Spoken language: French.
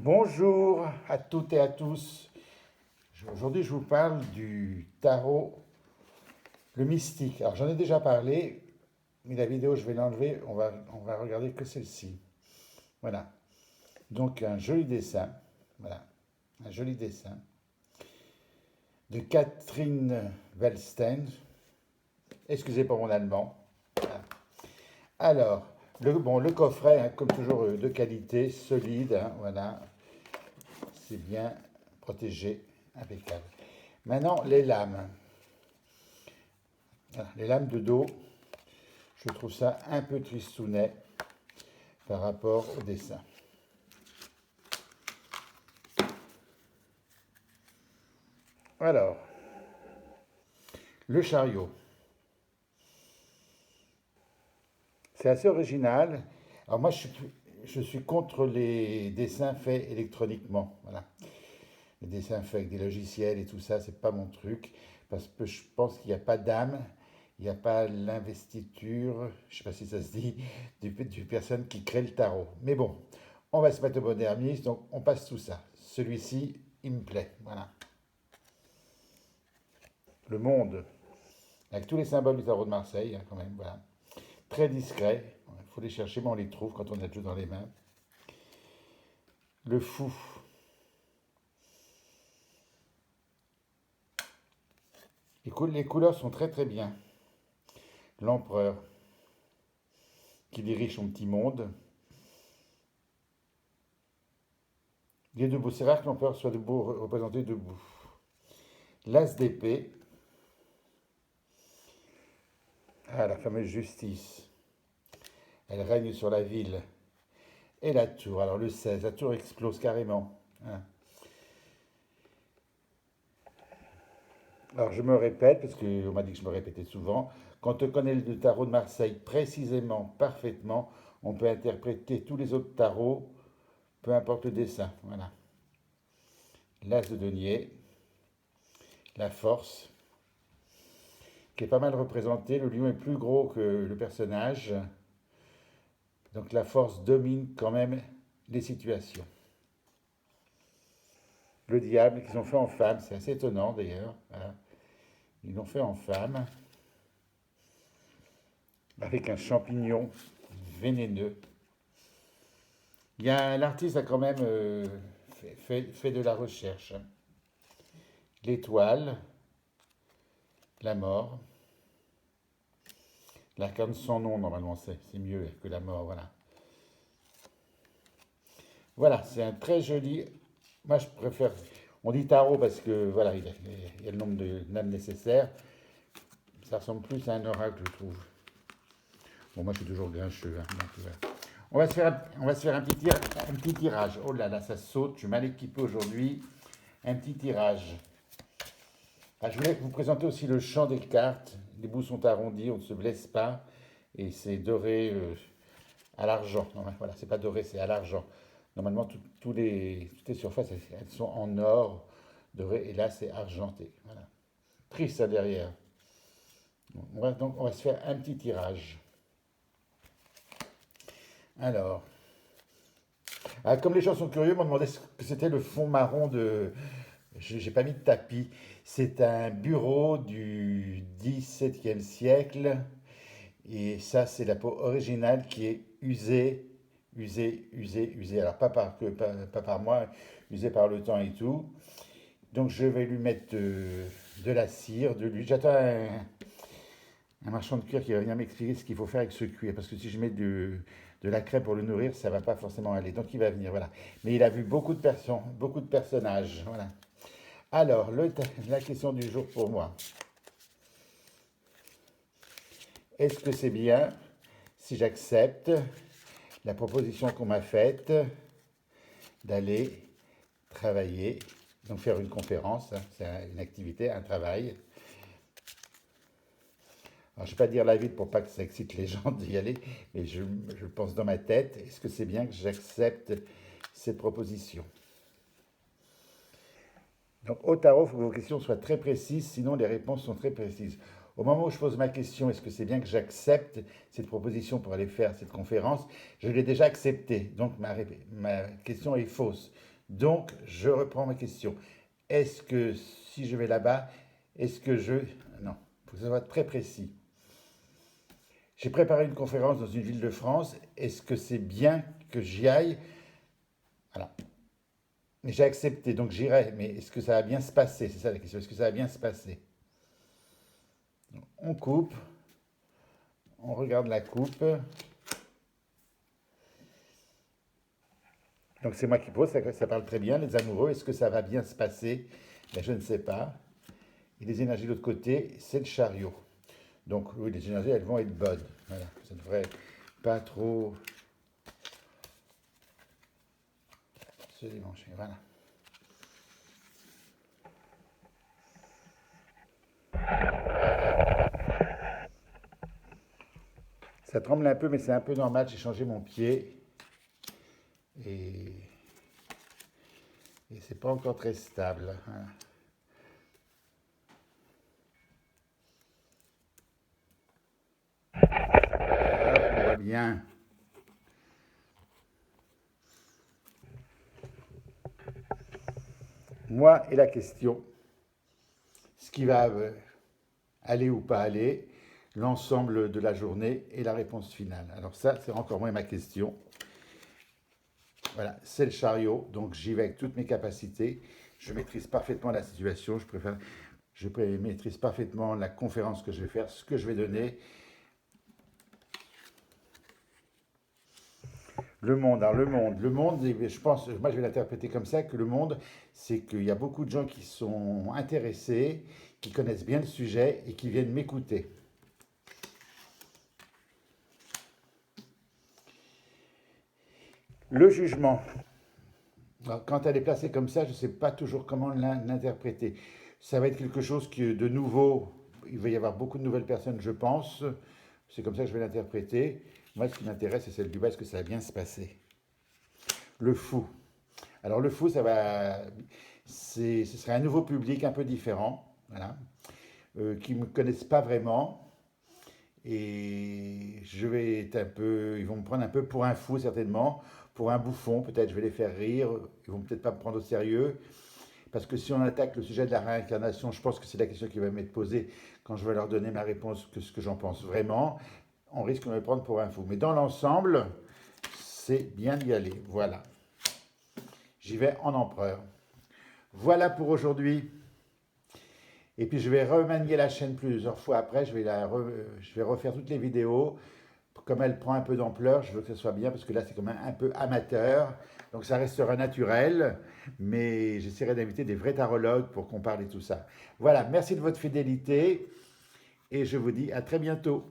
Bonjour à toutes et à tous. Aujourd'hui, je vous parle du tarot, le mystique. Alors, j'en ai déjà parlé, mais la vidéo, je vais l'enlever. On va regarder que celle-ci. Voilà. Donc, un joli dessin. Voilà. Un joli dessin de Catherine Wellstein. Excusez pour mon allemand. Voilà. Alors, le coffret, hein, comme toujours, de qualité, solide. Hein, voilà. C'est bien protégé, impeccable. Maintenant, les lames. Voilà, les lames de dos, je trouve ça un peu tristounet par rapport au dessin. Alors, le chariot. C'est assez original. Alors moi, je suis contre les dessins faits électroniquement. Voilà. Les dessins faits avec des logiciels et tout ça, c'est pas mon truc. Parce que je pense qu'il n'y a pas d'âme, il n'y a pas l'investiture, je ne sais pas si ça se dit, du personne qui crée le tarot. Mais bon, on va se mettre au modernisme, donc on passe tout ça. Celui-ci, il me plaît. Voilà. Le monde, avec tous les symboles du tarot de Marseille, hein, quand même, voilà. Très discret, il faut les chercher, mais on les trouve quand on a le jeu dans les mains. Le fou, les couleurs sont très très bien. L'empereur, qui dirige son petit monde. Il est debout, c'est rare que l'empereur soit debout, représenté debout. L'as d'épée, la fameuse justice. Elle règne sur la ville. Et la tour, alors le 16, la tour explose carrément. Hein. Alors je me répète, parce qu'on m'a dit que je me répétais souvent, quand on connaît le tarot de Marseille précisément, parfaitement, on peut interpréter tous les autres tarots, peu importe le dessin. Voilà. L'as de denier, la force, qui est pas mal représentée. Le lion est plus gros que le personnage, donc la force domine quand même les situations. Le diable, qu'ils ont fait en femme, c'est assez étonnant d'ailleurs. Voilà. Ils l'ont fait en femme, avec un champignon vénéneux. L'artiste a quand même fait de la recherche. L'étoile, la mort, l'arcane sans nom normalement, c'est mieux que la mort, voilà. Voilà, c'est un très joli. Moi, je préfère. On dit tarot parce que voilà, il y a le nombre de names nécessaires. Ça ressemble plus à un oracle, je trouve. Bon, moi, je suis toujours grincheux. Hein, donc, voilà. On va se faire un petit tirage. Oh là là, ça saute. Je suis mal équipé aujourd'hui. Un petit tirage. Ah, je voulais vous présenter aussi le champ des cartes. Les bouts sont arrondis, on ne se blesse pas. Et c'est doré à l'argent. Voilà, c'est pas doré, c'est à l'argent. Normalement, toutes les surfaces, elles sont en or doré. Et là, c'est argenté. Voilà. Triste ça derrière. Donc, on va se faire un petit tirage. Alors, comme les gens sont curieux, m'ont demandé ce que c'était le fond marron de. J'ai pas mis de tapis. C'est un bureau du XVIIe siècle. Et ça, c'est la peau originale qui est usée, usée, usée, usée. Alors, pas par moi, usée par le temps et tout. Donc, je vais lui mettre de la cire, de l'huile. J'attends un marchand de cuir qui va venir m'expliquer ce qu'il faut faire avec ce cuir. Parce que si je mets de la crème pour le nourrir, ça va pas forcément aller. Donc, il va venir, voilà. Mais il a vu beaucoup de personnages, voilà. Alors, la question du jour pour moi. Est-ce que c'est bien si j'accepte la proposition qu'on m'a faite d'aller travailler, donc faire une conférence, hein, c'est une activité, un travail. Alors, je ne vais pas dire la vite pour pas que ça excite les gens d'y aller, mais je pense dans ma tête, est-ce que c'est bien que j'accepte cette proposition? Donc, au tarot, il faut que vos questions soient très précises, sinon les réponses sont très précises. Au moment où je pose ma question, est-ce que c'est bien que j'accepte cette proposition pour aller faire cette conférence? Je l'ai déjà acceptée, donc ma question est fausse. Donc, je reprends ma question. Est-ce que si je vais là-bas, est-ce que je... Non, il faut que ça soit très précis. J'ai préparé une conférence dans une ville de France. Est-ce que c'est bien que j'y aille? Voilà. Mais j'ai accepté, donc j'irai. Mais est-ce que ça va bien se passer? C'est ça la question. Est-ce que ça va bien se passer? On coupe, on regarde la coupe. Donc c'est moi qui pose, ça parle très bien. Les amoureux, est-ce que ça va bien se passer? Ben, je ne sais pas. Et les énergies de l'autre côté, c'est le chariot. Donc oui, les énergies, elles vont être bonnes. Voilà, ça ne devrait pas trop se démancher. Voilà. Ça tremble un peu, mais c'est un peu normal. J'ai changé mon pied et, et c'est pas encore très stable. Voilà. Hop, on voit bien. Moi et la question, ce qui va aller ou pas aller, l'ensemble de la journée et la réponse finale. Alors ça, c'est encore moins ma question. Voilà, c'est le chariot, donc j'y vais avec toutes mes capacités. Je maîtrise parfaitement la situation, je maîtrise parfaitement la conférence que je vais faire, ce que je vais donner. Le monde, alors le monde, je pense, moi je vais l'interpréter comme ça, que le monde, c'est qu'il y a beaucoup de gens qui sont intéressés, qui connaissent bien le sujet et qui viennent m'écouter. Le jugement, alors, quand elle est placée comme ça, je ne sais pas toujours comment l'interpréter. Ça va être quelque chose de nouveau. Il va y avoir beaucoup de nouvelles personnes, je pense. C'est comme ça que je vais l'interpréter. Moi, ce qui m'intéresse, c'est celle du bas, est-ce que ça va bien se passer? Le fou. Alors, le fou, ce serait un nouveau public un peu différent, voilà, qui ne me connaissent pas vraiment. Et je vais être un peu, ils vont me prendre un peu pour un fou certainement, pour un bouffon peut-être, je vais les faire rire, ils vont peut-être pas me prendre au sérieux, parce que si on attaque le sujet de la réincarnation, je pense que c'est la question qui va m'être posée quand je vais leur donner ma réponse, que ce que j'en pense vraiment, on risque de me prendre pour un fou. Mais dans l'ensemble, c'est bien d'y aller, voilà. J'y vais en empereur. Voilà pour aujourd'hui. Et puis je vais remanier la chaîne plusieurs fois après, je vais refaire toutes les vidéos. Comme elle prend un peu d'ampleur, je veux que ce soit bien parce que là c'est quand même un peu amateur. Donc ça restera naturel, mais j'essaierai d'inviter des vrais tarologues pour qu'on parle de tout ça. Voilà, merci de votre fidélité et je vous dis à très bientôt.